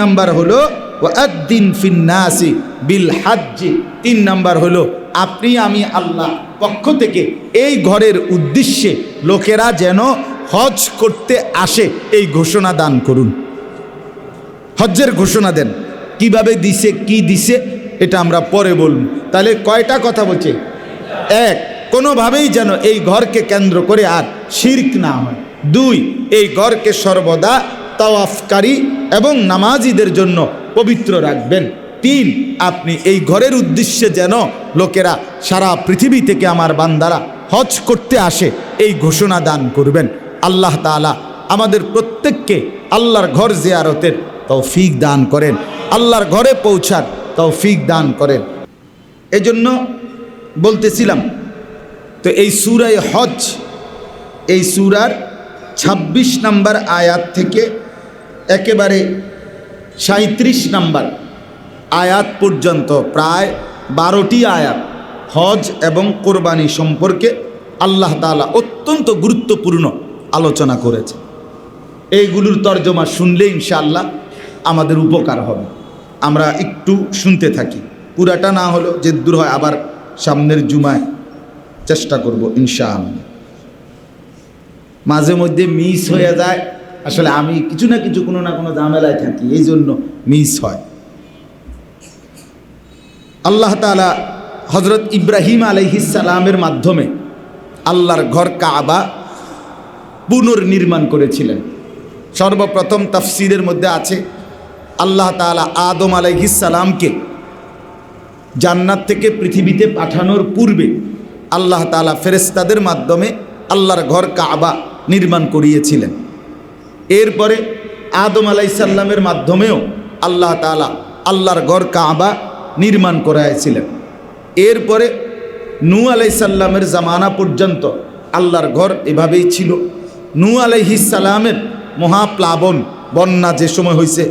Number হলো ওয়াদ্দিন ফিন্নাসি বিল হজ্জ। 3 number হলো আপনি আমি আল্লাহ পক্ষ থেকে এই ঘরের উদ্দেশ্যে লোকেরা যেন হজ করতে আসে এই ঘোষণা দান করুন। হজ্জের ঘোষণা দেন। কিভাবে দিছে, কি দিছে এটা আমরা পরে বলব। তাহলে কয়টা কথা বলছে? 1, কোনোভাবেই যেন এই ঘরকে কেন্দ্র করে আর শিরক না হয়। 2, এই ঘরকে সর্বদা তাওয়াফকারী এবং নামাজিদের জন্য পবিত্র রাখবেন। 3, আপনি এই ঘরের উদ্দেশ্যে যেন লোকেরা সারা পৃথিবী থেকে আমার বান্দারা হজ করতে আসে এই ঘোষণা দান করবেন। আল্লাহ তাআলা আমাদের প্রত্যেককে আল্লাহর ঘর জিয়ারতের তৌফিক দান করেন, আল্লাহর ঘরে পৌঁছার তৌফিক দান করেন। এজন্য বলতেছিলাম, তো এই সূরা হজ, এই সূরার 26 নম্বর আয়াত থেকে একেবারে 37 নম্বর আয়াত পর্যন্ত প্রায় 12টি আয়াত হজ এবং কোরবানি সম্পর্কে আল্লাহ তাআলা অত্যন্ত গুরুত্বপূর্ণ আলোচনা করেছে। এইগুলোর তর্জমা শুনলে ইনশাআল্লাহ আমাদের উপকার হবে। আমরা একটু শুনতে থাকি, পুরাটা না হলেও যে দূর হয় আবার সামনের জুমায় চেষ্টা করব ইনশাআল্লাহ। মাঝে মধ্যে মিস হয়ে যায়, আসলে আমি কিছু না কিছু কোনো না কোনো ঝামেলায় থাকি, এই জন্য মিস হয়। আল্লাহ তাআলা হযরত ইব্রাহিম আলাইহিস সালামের মাধ্যমে আল্লাহর ঘর কাবা পুনর্নির্মাণ করেছিলেন। সর্বপ্রথম তাফসীরের মধ্যে আছে আল্লাহ তাআলা আদম আলাইহিস সালামকে জান্নাত থেকে পৃথিবীতে পাঠানোর পূর্বে আল্লাহ তাআলা ফেরেশতাদের মাধ্যমে আল্লাহর ঘর কাবা নির্মাণ করিয়েছিলেন। এরপরে আদম আলাইহিস সালামের মাধ্যমেও আল্লাহ তাআলা আল্লাহর ঘর কাবা নির্মাণ করাইছিলেন। এরপরে নূহ আলাইহিস সালামের জামানা পর্যন্ত আল্লাহর ঘর এভাবেই ছিল। নূহ আলাইহিস সালামের মহাপ্লাবন, বন্যা যে সময় হয়েছে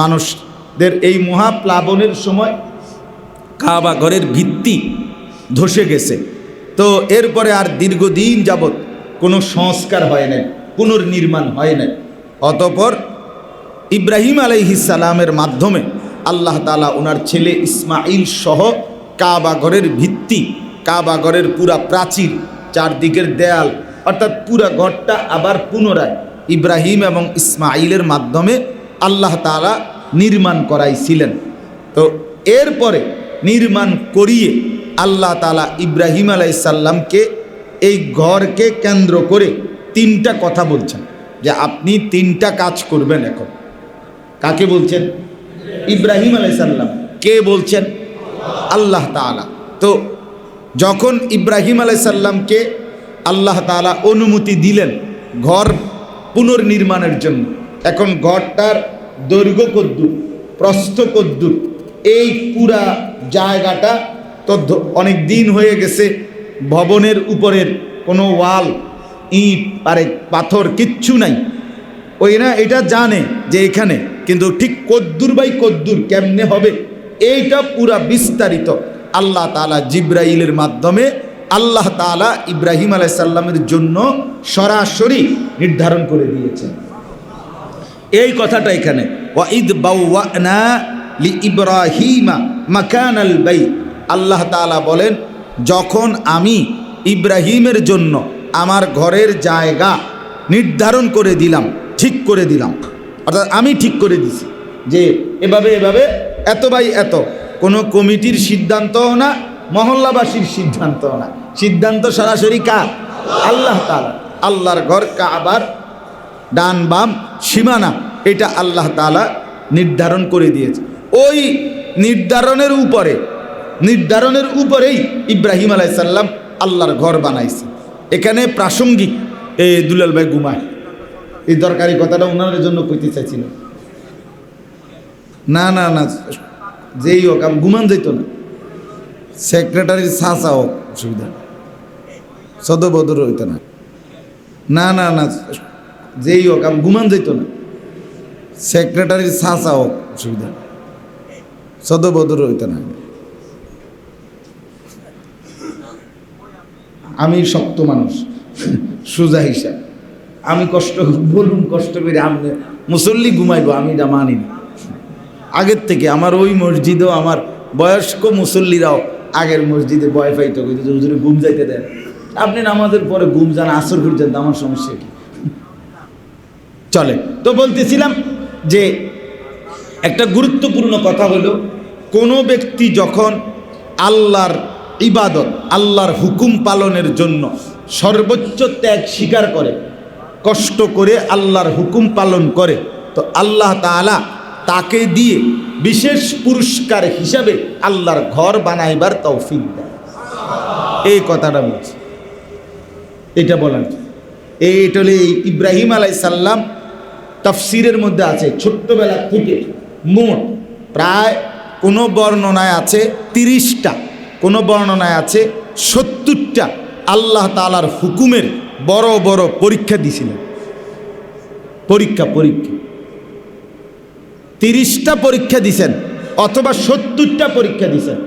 মানুষদের, এই মহাপ্লাবনের সময় কাবা ঘরের ভিত্তি ধসে গেছে। তো এরপরে আর দীর্ঘদিন যাবৎ কোনো সংস্কার হয় নাই, পুনর্নির্মাণ হয় নাই। অতঃপর ইব্রাহিম আলাইহিস সালামের মাধ্যমে আল্লাহ তাআলা ওনার ছেলে ইসমাইল সহ কাবা ঘরের ভিত্তি, কাবা ঘরের পুরা প্রাচীর, চারদিকের দেয়াল, অর্থাৎ পুরা ঘরটা আবার পুনরায় ইব্রাহিম এবং ইসমাইলের মাধ্যমে আল্লাহ তাআলা নির্মাণ করাইছিলেন। তো এরপরে নির্মাণ করিয়ে আল্লাহ তাআলা ইব্রাহিম আলাইহিস সালামকে এই ঘরকে কেন্দ্র করে 3টা কথা বলছেন যে আপনি 3টা কাজ করবেন। এখন কাকে বলছেন? ইব্রাহিম আলাইহিস সালাম। কে বলছেন? আল্লাহ তাআলা। তো যখন ইব্রাহিম আলাইহিস সালামকে আল্লাহ তাআলা অনুমতি দিলেন ঘর পুনর্নির্মাণের জন্য, এখন ঘরটার দৈর্ঘ্য কদ্দুর, প্রস্থ কদ্দুর, এই পুরা জায়গাটা তো অনেক দিন হয়ে গেছে, ভবনের উপরের কোনো ওয়াল, ইট, পাথর কিচ্ছু নাই। ওই না এটা জানে যে এখানে, কিন্তু ঠিক কদ্দুর বাই কদ্দুর কেমনে হবে এইটা পুরা বিস্তারিত আল্লাহ তাআলা জিব্রাইলের মাধ্যমে আল্লাহ তাআলা ইব্রাহিম আলাইহিস সালামের জন্য সরাসরি নির্ধারণ করে দিয়েছেন। এই কথাটা এখানে ওয়াইদ বাওয়ানা লি ইব্রাহিমা মাকানাল বাইত, আল্লাহ তাআলা বলেন যখন আমি ইব্রাহিমের জন্য আমার ঘরের জায়গা নির্ধারণ করে দিলাম, ঠিক করে দিলাম, অর্থাৎ আমি ঠিক করে দিছি যে এভাবে এভাবে এত বাই এত, কোনো কমিটির সিদ্ধান্তও না, মহল্লাবাসীর সিদ্ধান্তও না, সিদ্ধান্ত সরাসরি কার? আল্লাহ তাআলা। আল্লাহর ঘর কাবার ডান বাম সীমানা এটা আল্লাহ তাআলা নির্ধারণ করে দিয়েছে। ওই নির্ধারণের উপরেই ইব্রাহিম আলাইহিস সালাম আল্লাহর ঘর বানাইছে। এখানে প্রাসঙ্গিক এই দুলাল ভাই ঘুমায়, এই দরকারি কথাটা ওনার জন্য কইতে চাইছিল। না না না, যেই হোক আমি ঘুমান যাইতো না, সেক্রেটারির চাচা হোক, অসুবিধা সদবদর হইতো না। না না না, যেই হোক আমি ঘুমান যাইতো না, সেক্রেটারির চাচা হোক, অসুবিধা সদবদর হইতো না। আমি শক্ত মানুষ, সোজা হিসাব, আমি কষ্ট বলুন, কষ্ট করে আমি মুসল্লি ঘুমাইব, আমি এটা মানি না। আগের থেকে আমার ওই মসজিদও আমার বয়স্ক মুসল্লিরাও আগের মসজিদে ভয় পাইতো, হুজুরে ঘুম যাইতে দেন। আপনি নামাজের পরে ঘুম যান, আসর পর্যন্ত, আমার সমস্যা কি? চলে। তো বলতেছিলাম যে একটা গুরুত্বপূর্ণ কথা হলো, কোনো ব্যক্তি যখন আল্লাহর ইবাদত, আল্লাহর হুকুম পালনের জন্য সর্বোচ্চ ত্যাগ স্বীকার করে, কষ্ট করে আল্লাহর হুকুম পালন করে, তো আল্লাহ তাআলা তাকে দিয়ে বিশেষ পুরস্কার হিসাবে আল্লাহর ঘর বানাইবার তৌফিক দেয়। এই কথাটা বলছি, এটা বলেন। এইটা হলে ইব্রাহিম আলাইহিস সালাম তাফসীরের মধ্যে আছে, ছোট্টবেলা থেকে মোট প্রায় কোনো বর্ণনায় আছে 30টা, কোনো বর্ণনায় আছে 70টা আল্লাহ তাআলার হুকুমের বড় বড় পরীক্ষা দিয়েছিলেন। পরীক্ষা 30টা পরীক্ষা দিছেন অথবা 70টা পরীক্ষা দিছেন।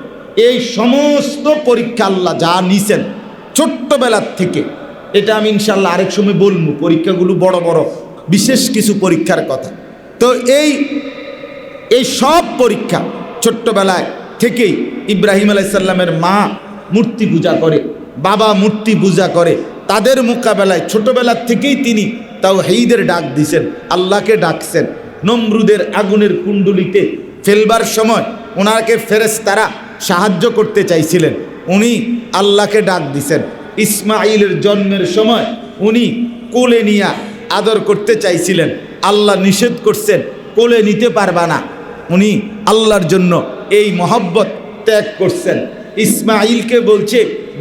এই সমস্ত পরীক্ষা আল্লাহ যা নিছেন ছোট্টবেলার থেকে, এটা আমি ইনশাল্লাহ আরেক সময় বলবো, পরীক্ষাগুলো বড় বড় বিশেষ কিছু পরীক্ষার কথা। তো এই সব পরীক্ষা ছোট্টবেলায় থেকেই ইব্রাহিম আলাইহিস সালামের মা মূর্তি পূজা করে, বাবা মূর্তি পূজা করে, তাদের মোকাবেলায় ছোটবেলার থেকেই তিনি তাওহীদের ডাক দিছেন, আল্লাহকে ডাকছেন। নমরুদের আগুনের কুণ্ডুলিতে ফেলবার সময় ওনাকে ফেরেশতারা সাহায্য করতে চাইছিলেন, উনি আল্লাহকে ডাক দিছেন। ইসমাইলের জন্মের সময় উনি কোলে নিয়ে আদর করতে চাইছিলেন, আল্লাহ নিষেধ করছেন, কোলে নিতে পারবা না। উনি আল্লাহর জন্য এই মহব্বত ত্যাগ করছেন। ইসমাইলকে বলছে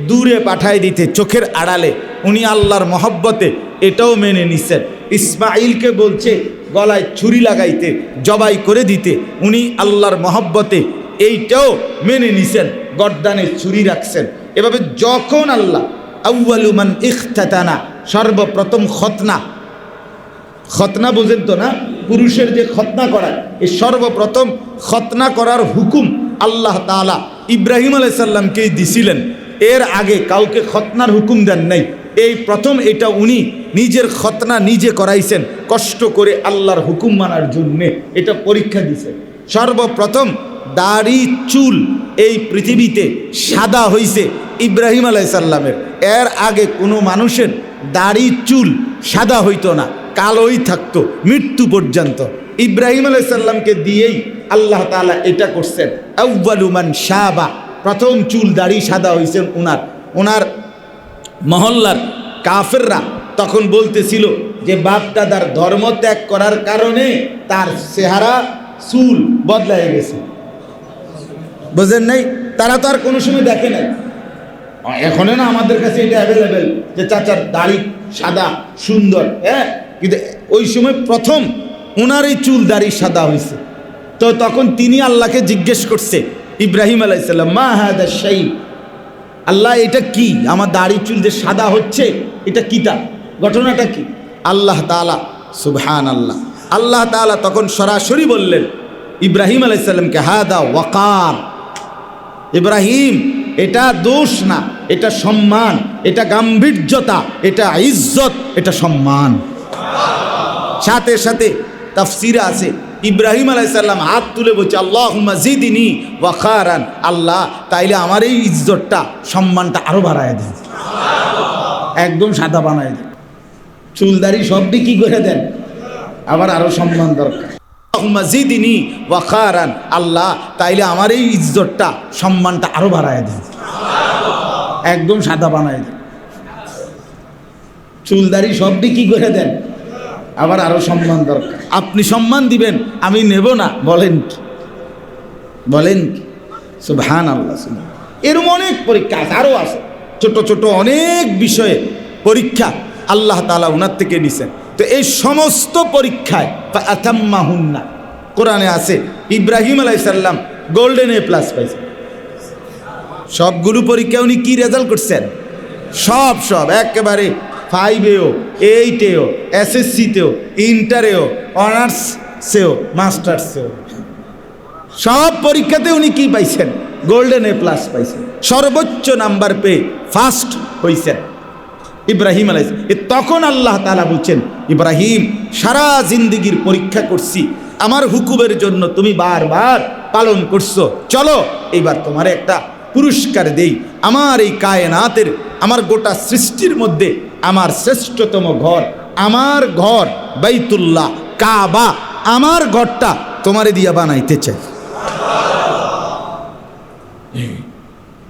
দূরে পাঠায় দিতে, চোখের আড়ালে, উনি আল্লাহর মহব্বতে এটাও মেনে নিছেন। ইসমাইলকে বলছে গলায় ছুরি লাগাইতে, জবাই করে দিতে, উনি আল্লাহর মহব্বতে এইটাও মেনে নিছেন, গর্দানে ছুরি রাখছেন। এভাবে যখন আল্লাহ আউয়ালু মান ইখতাতানা, সর্বপ্রথম খতনা বোঝেন তো না, পুরুষের যে খতনা করা, এই সর্বপ্রথম খতনা করার হুকুম আল্লাহ তাআলা ইব্রাহিম আলাইহিস সালামকেই দিছিলেন। এর আগে কাউকে খতনার হুকুম দেন নাই, এই প্রথম এটা উনি নিজের খতনা নিজে করাইছেন, কষ্ট করে আল্লাহর হুকুম মানার জন্যে এটা পরীক্ষা দিছেন। সর্বপ্রথম দাড়ি চুল এই পৃথিবীতে সাদা হইছে ইব্রাহিম আলাইহিস সালামের। এর আগে কোনো মানুষের দাড়ি চুল সাদা হইতো না, কালোই থাকতো মৃত্যু পর্যন্ত। ইব্রাহিম আলাইহিস সালামকে দিয়েই আল্লাহ তাআলা এটা করছেন। আউয়ালু মান শাবা, প্রথম চুল দাড়ি সাদা হইছেন ওনার মহল্লার কাফেররা তখন বলতেছিল যে বাপ দাদার ধর্ম ত্যাগ করার কারণে তার চেহারা চুল বদলায় গেছে। বুঝেন নাই? তারা তো আর কোনো সময় দেখে নাই। এখনো না আমাদের কাছে এটা অ্যাভেলেবেল যে চাচার দাড়ি সাদা সুন্দর, হ্যাঁ, কিন্তু ওই সময় প্রথম ওনার এই চুল দাড়ি সাদা হয়েছে। তো তখন তিনি আল্লাহকে জিজ্ঞেস করছে, ইব্রাহিম আলাইহিস সালাম, মা হাদা শাই, আল্লাহ এটা কি, আমার দাড়ি চুল যে সাদা হচ্ছে এটা কিটা, ঘটনাটা কি? আল্লাহ তাআলা, সুবহানাল্লাহ, আল্লাহ তাআলা তখন সরাসরি বললেন ইব্রাহিম আলাইহিস সালামকে, হাদা ওয়াকার, ইব্রাহিম এটা দোষ না, এটা সম্মান, এটা গাম্ভীর্যতা, এটা ইজ্জত, এটা সম্মান। সাথে সাথে তাফসীরে আছে ইব্রাহিম আলাইহিস সালাম হাত তুলে বলছে, আল্লাহুম্মা জিদনি ওয়াকারান, আল্লাহ তাইলে আমার এই ইজ্জতটা, সম্মানটা আরো বাড়ায় দেন, একদম সাদা বানায় দেন, চুলদারি সবটি কি করে দেন, আবার আরো সম্মান দরকার। আল্লাহুম্মা জিদনি ওয়াকারান, আল্লাহ তাইলে আমার এই ইজ্জতটা, সম্মানটা আরো বাড়ায় দেন, একদম সাদা বানায় দেন, চুলদারি সবটি কি করে দেন, আবার আরো সম্মান দরকার। আপনি সম্মান দিবেন, আমি নেব না, বলেন কি? বলেন কি? সুবহানাল্লাহ। এরকম অনেক পরীক্ষা আছে, আরো আছে ছোট ছোট অনেক বিষয়ে পরীক্ষা আল্লাহ তাআলা ওনার থেকে নিছেন। তো এই সমস্ত পরীক্ষায় ফাআতাম্মাহুন্না, কোরআনে আছে ইব্রাহিম আলাইহিস সালাম গোল্ডেন A+ পাইছেন। সবগুলো পরীক্ষা উনি কি রেজাল্ট করছেন? সব একেবারে 5এও 8এও SSCতেও ইন্টারেও অনার্সেও মাস্টার্সেও সব পরীক্ষাতে উনি কি পাইছেন? গোল্ডেন A+ পাইছেন, সর্বোচ্চ নাম্বার পেয়ে ফার্স্ট হইছেন ইব্রাহিম আলাইহিস। তখন আল্লাহ তাআলা বলছেন, ইব্রাহিম সারা জিন্দেগির পরীক্ষা করছি, আমার হুকুমের জন্য তুমি বারবার পালন করছো, চলো এইবার তোমার একটা পুরস্কার দেই। আমার এই কায়নাতের, আমার গোটা সৃষ্টির মধ্যে আমার শ্রেষ্ঠতম ঘর, আমার ঘর বাইতুল্লাহ কাবা, আমার ঘরটা তোমারে দিয়া বানাইতে চাই।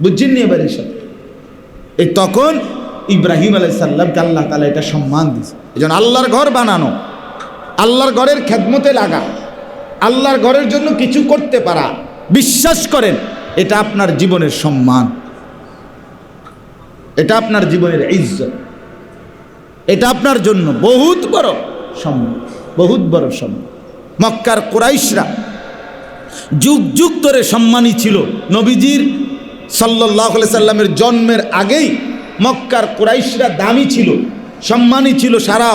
বুঝছেন নি এবার এসব? এই তখন ইব্রাহিম আলাইহিস সালামকে আল্লাহ তাআলা এটা সম্মান দিয়েছে। এই জন্য আল্লাহর ঘর বানানো, আল্লাহর ঘরের খেদমতে লাগা, আল্লাহর ঘরের জন্য কিছু করতে পারা, বিশ্বাস করেন এটা আপনার জীবনের সম্মান, এটা আপনার জীবনের ইজ্জত, এটা আপনার জন্য বহুত বড় সম্মান, বহুত বড় সম্মান। মক্কার কুরাইশরা যুগ যুগ ধরে সম্মানী ছিল। নবীজির সাল্লাল্লাহু আলাইহি সাল্লামের জন্মের আগেই মক্কার কুরাইশরা দামি ছিল, সম্মানী ছিল। সারা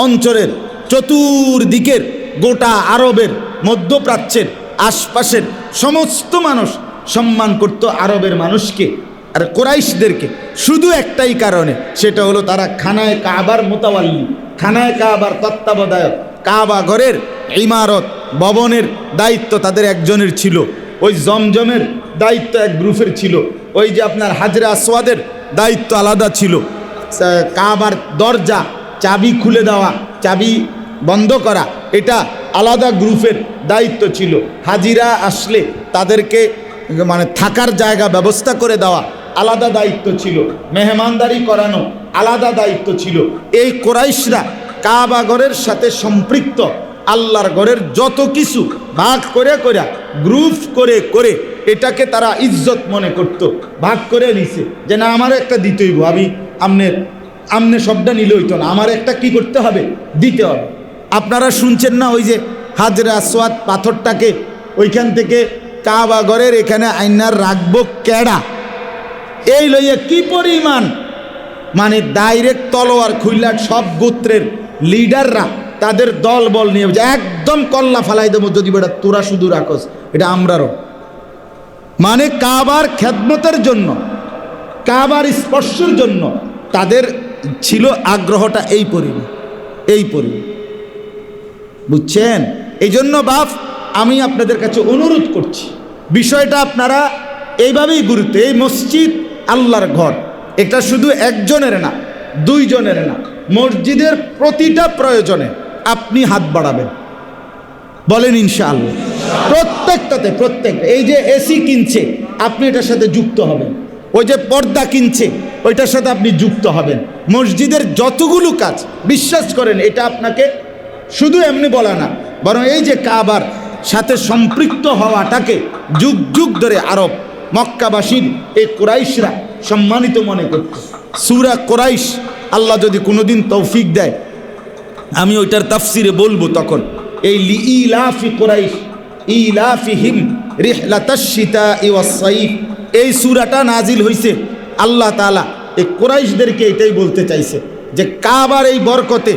অঞ্চলের চতুর্দিকের, গোটা আরবের, মধ্যপ্রাচ্যের আশপাশের সমস্ত মানুষ সম্মান করত আরবের মানুষকে আর কুরাইশদেরকে, শুধু একটাই কারণে, সেটা হলো তারা খানায় কাবার মোতাওয়াল্লি, খানায় কাবার তত্ত্বাবধায়ক, কাবা ঘরের ইমারত ভবনের দায়িত্ব তাদের একজনের ছিল, ওই জমজমের দায়িত্ব এক গ্রুপের ছিল, ওই যে আপনার হাজরে আসওয়াদের দায়িত্ব আলাদা ছিল, কাবার দরজা চাবি খুলে দেওয়া, চাবি বন্ধ করা, এটা আলাদা গ্রুপের দায়িত্ব ছিল। হাজিরা আসলে তাদেরকে মানে থাকার জায়গা ব্যবস্থা করে দেওয়া আলাদা দায়িত্ব ছিল, মেহমানদারি করানো আলাদা দায়িত্ব ছিল। এই কুরাইশরা কাবা ঘরের সাথে সম্পৃক্ত আল্লাহর ঘরের যত কিছু ভাগ করে করে, গ্রুপ করে করে এটাকে তারা ইজ্জত মনে করত, ভাগ করে নিছে যে না আমার একটা দিতে হইব, আমি আমনে সবটা নিলে হইতো না, আমার একটা কি করতে হবে, দিতে হবে। আপনারা শুনছেন না ওই যে হাজরে আসওয়াদ পাথরটাকে ওইখান থেকে কাবা ঘরের এখানে আইনার রাখবো কেডা, এই লইয়া কি পরিমাণ মানে ডাইরেক্ট তলোয়ার খুইলা সব গোত্রের লিডাররা তাদের দল বল নিয়ে একদম কল্লা ফালাই দেবো যদি বেটা তোরা শুধু রাখস, এটা আমরারও। মানে কাবার খেদমতের জন্য, কাবার স্পর্শের জন্য তাদের ছিল আগ্রহটা এই পরিমাণ, এই পরিমাণ, বুঝছেন? এই জন্য বাপ আমি আপনাদের কাছে অনুরোধ করছি, বিষয়টা আপনারা এইভাবেই গুরুত্ব, এই মসজিদ আল্লাহর ঘর, এটা শুধু একজনের না, দুইজনের না, মসজিদের প্রতিটা প্রয়োজনে আপনি হাত বাড়াবেন, বলেন ইনশাআল্লাহ। প্রত্যেকটাতে, প্রত্যেকটা, এই যে এসি কিনছে আপনি এটার সাথে যুক্ত হবেন, ওই যে পর্দা কিনছে ওইটার সাথে আপনি যুক্ত হবেন। মসজিদের যতগুলো কাজ বিশ্বাস করেন এটা আপনাকে শুধু এমনি বলা না, বরং এই যে কাবার সাথে সম্পৃক্ত হওয়াটাকে যুগ যুগ ধরে আরব মক্কাবাসীর এই কুরাইশরা সম্মানিত মনে করত। সূরা কুরাইশ আল্লাহ যদি কোনোদিন তৌফিক দেয় আমি ওইটার তাফসিরে বলবো, তখন এই লিইলাফি কুরাইশ ইলাফিহিম রিহলাতাশ শিতাই ওয়াস সাইফ, এই সূরাটা নাজিল হইছে। আল্লাহ তাআলা এই কুরাইশদেরকে এটাই বলতে চাইছে যে কাবার এই বরকতে,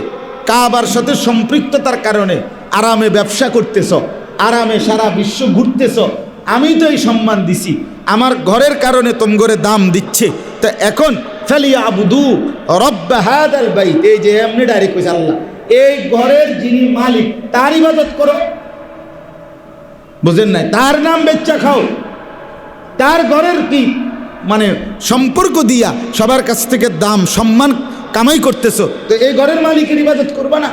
কাবার সাথে সম্পৃক্ততার কারণে আরামে ব্যবসা করতেছ, আরামে সারা বিশ্ব ঘুরতেছ, আমি তো এই সম্মান দিছি, আমার ঘরের কারণে তোমগরে দাম দিচ্ছে, তো এখন ফালিয়াবুদু রব্ব হাযাল বাইত, এই যে এমনি ডাইরেক্ট কইছে আল্লাহ, এই ঘরের যিনি মালিক তার ইবাদত করো, বুঝেন নাই? তার নাম বেচ্চা খাও, তার ঘরের কি মানে সম্পর্ক দিয়া সবার কাছ থেকে দাম সম্মান কামাই করতেছ, তো এই ঘরের মালিকের ইবাদত করবা না?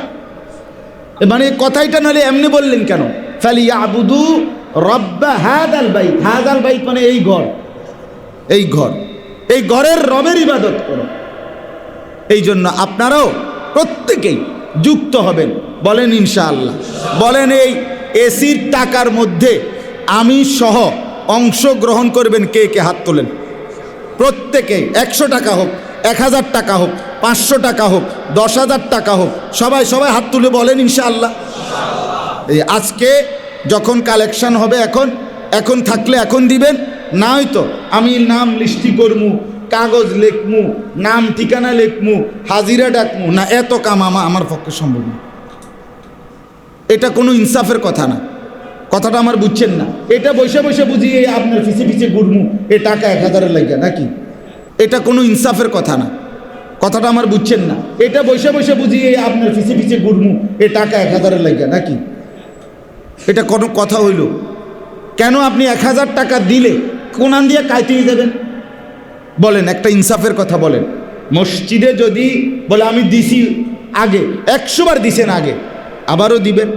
মানে কথাইটা নাহলে এমনি বললেন কেন? ফালিয়াবুদু রব্ব হাযাল বাইত, হাযাল বাইত মানে এই ঘর, এই ঘর, এই ঘরের রবের ইবাদত করো। এই জন্য আপনারাও প্রত্যেকেই যুক্ত হবেন, বলেন ইনশাআল্লাহ। বলেন এই এসির টাকার মধ্যে আমি সহ অংশগ্রহণ করবেন, কে কে হাত তোলেন? প্রত্যেকেই, 100 টাকা হোক, 1000 টাকা হোক, 500 টাকা হোক, 10,000 টাকা হোক, সবাই সবাই হাত তুলে বলেন ইনশাআল্লাহ। এই আজকে যখন কালেকশন হবে, এখন থাকলে এখন দিবেন, না হয়তো আমি নাম লিস্টি করমু, কাগজ লেখমু, নাম ঠিকানা লেখমু, হাজিরা ডাকমু না, এত কাম আমার পক্ষে সম্ভব না। এটা কোনো ইনসাফের কথা না, কথাটা আমার বুঝছেন না। এটা বসে বসে বুঝিয়ে আপনার পিছিয়ে পিছিয়ে ঘুরমু, এ টাকা 1000-এর লাগিয়া নাকি, এটা কোনো ইনসাফের কথা না, কথাটা আমার বুঝছেন না। এটা বসে বসে বুঝিয়ে আপনার পিছিয়ে পিছিয়ে ঘুরমু, এ টাকা 1000-এর লাগিয়া নাকি, এটা কোনো কথা হইল? কেন আপনি 1000 টাকা দিলে কোনান দিয়ে কাইতেই দেবেন? বলেন, একটা ইনসাফের কথা বলেন। মসজিদে যদি বলে আমি দিছি আগে, 100 বার দিছেন আগে, আবারও দিবেন।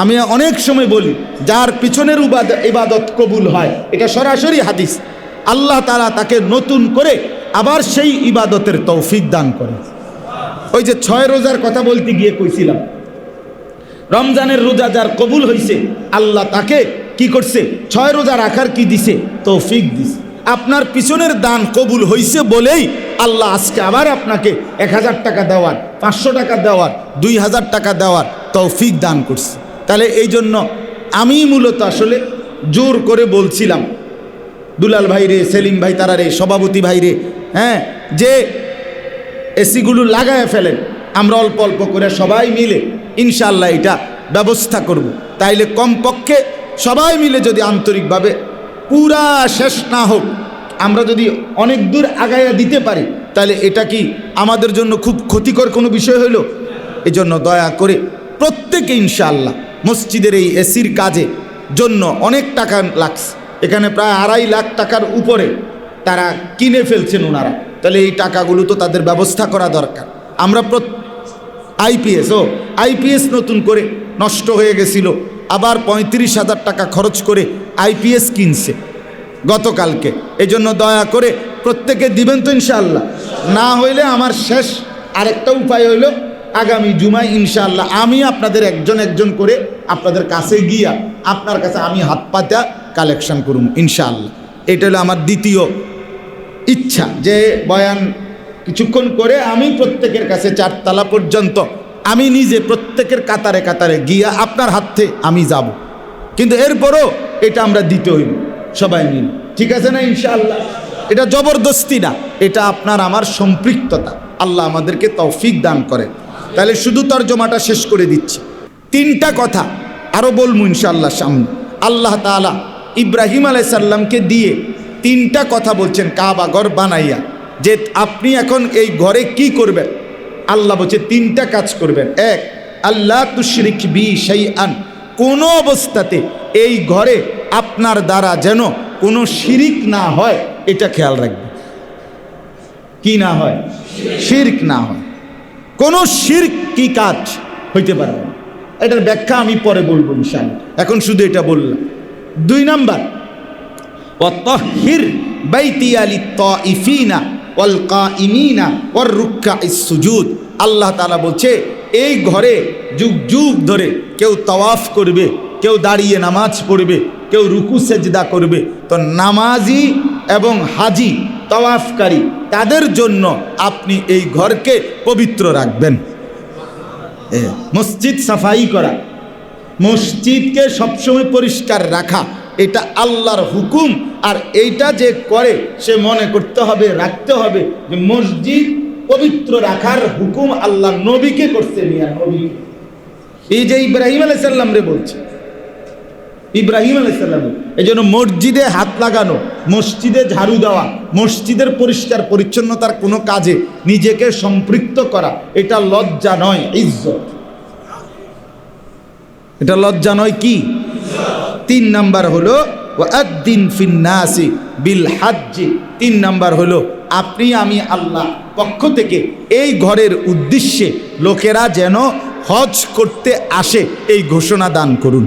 আমি অনেক সময় বলি, যার পিছনের ইবাদত কবুল হয়, এটা সরাসরি হাদিস, আল্লাহ তাআলা তাকে নতুন করে আবার সেই ইবাদতের তৌফিক দান করে। ওই যে 6 রোজার কথা বলতে গিয়ে কইছিলাম, রমজানের রোজা যার কবুল হয়েছে, আল্লাহ তাকে কি করছে? 6 রোজা রাখার কি দিছে? তৌফিক দিছে। আপনার পিছনের দান কবুল হয়েছে বলেই আল্লাহ আজকে আবার আপনাকে 1000 টাকা দেওয়ার, 500 টাকা দেওয়ার, 2000 টাকা দেওয়ার তৌফিক দান করছে। তাহলে এই জন্য আমি মূলত আসলে জোর করে বলছিলাম দুলাল ভাই রে, সেলিম ভাই, তারা রে, সভাপতি ভাই রে, হ্যাঁ, যে এসিগুলো লাগায় ফেলেন, আমরা অল্প অল্প করে সবাই মিলে ইনশাআল্লাহ এটা ব্যবস্থা করব। তাইলে কমপক্ষে সবাই মিলে যদি আন্তরিকভাবে পুরা শেষ না হোক, আমরা যদি অনেক দূর আগাইয়া দিতে পারি, তাহলে এটা কি আমাদের জন্য খুব ক্ষতিকর কোনো বিষয় হইল? এই জন্য দয়া করে প্রত্যেকে ইনশাআল্লাহ মসজিদের এই এসির কাজে জন্য অনেক টাকা লাগছে, এখানে প্রায় 2.5 লাখ টাকার উপরে তারা কিনে ফেলছেন ওনারা। তাহলে এই টাকাগুলো তো তাদের ব্যবস্থা করা দরকার। আমরা আইপিএস নতুন করে নষ্ট হয়ে গেছিল, আবার 35,000 টাকা খরচ করে আইপিএস কিনছে গতকালকে। এই জন্য দয়া করে প্রত্যেকে দিবেন তো ইনশাআল্লাহ। না হইলে আমার শেষ আরেকটা উপায় হইল, আগামী জুমায় ইনশাআল্লাহ আমি আপনাদের একজন একজন করে আপনাদের কাছে গিয়া আপনার কাছে আমি হাত পাতা কালেকশন করুন ইনশাআল্লাহ। এটা হলো আমার দ্বিতীয় ইচ্ছা, যে বয়ান কিছুক্ষণ করে আমি প্রত্যেকের কাছে 4 তলা পর্যন্ত আমি নিজে প্রত্যেকের কাতারে কাতারে গিয়া আপনার হাতে আমি যাব। কিন্তু এরপরও এটা আমরা দিতে হইব সবাই মিলে, ঠিক আছে না ইনশাআল্লাহ? এটা জবরদস্তি না, এটা আপনার আমার সম্পৃক্ততা। আল্লাহ আমাদেরকে তৌফিক দান করে। তাহলে শুধু তরজমাটা শেষ করে দিচ্ছি, 3টা কথা আরও বলবো ইনশাআল্লাহ সামনে। আল্লাহ তাআলা ইব্রাহিম আলাইহিস সালামকে দিয়ে 3টা কথা বলছেন কাবা ঘর বানাইয়া, যে আপনি এখন এই ঘরে কি করবেন। আল্লাহ বলছে 3টা কাজ করবেন। 1, আল্লাহ তুশরিক বি শাইআন, কোনো অবস্থাতে এই ঘরে আপনার দ্বারা যেন কোনো শিরিক না হয়, এটা খেয়াল রাখবেন। কি না হয়? শিরক না হয়। কোনো শিরক কি কাজ হইতে পারে না, এটার ব্যাখ্যা আমি পরে বলবো ইনশাআল্লাহ, এখন শুধু এটা বললাম। 2 নাম্বার, ওয়াতাহহির বাইতিয়া লিত-তাইফিনা ওয়াল কাইমিনা ওয়ার রুকআইস সুজুদ। আল্লাহ তাআলা বলছে এই ঘরে যুগ যুগ ধরে কেউ তাওয়াফ করবে, কেউ দাঁড়িয়ে নামাজ পড়বে, কেউ রুকু সেজদা করবে। তো নামাজি এবং হাজি তাওয়াফকারী তাদের জন্য আপনি এই ঘরকে পবিত্র রাখবেন। মসজিদ সাফাই করা, মসজিদকে সবসময় পরিষ্কার রাখা, এটা আল্লাহর হুকুম। আর এইটা যে করে সে মনে করতে হবে, রাখতে হবে যে মসজিদ পবিত্র রাখার হুকুম আল্লাহ নবীকে করছে, মিয়া নবী। এই যে ইব্রাহিম আলাইহিস সালাম রে বলছে, ইব্রাহিম আলাইহিস সালাম, এই জন্য মসজিদে হাত লাগানো, মসজিদে ঝাড়ু দেওয়া, মসজিদের পরিষ্কার পরিচ্ছন্নতার কোনো কাজে নিজেকে সম্পৃক্ত করা, এটা লজ্জা নয়, ইজ্জত। এটা লজ্জা নয়, কি? 3 নাম্বার হলো ওয়াদ্দিন ফিন নাসি বিল হজ্জ। 3 নাম্বার হলো আপনি আমি আল্লাহ পক্ষ থেকে এই ঘরের উদ্দেশ্যে লোকেরা যেন হজ করতে আসে, এই ঘোষণা দান করুন।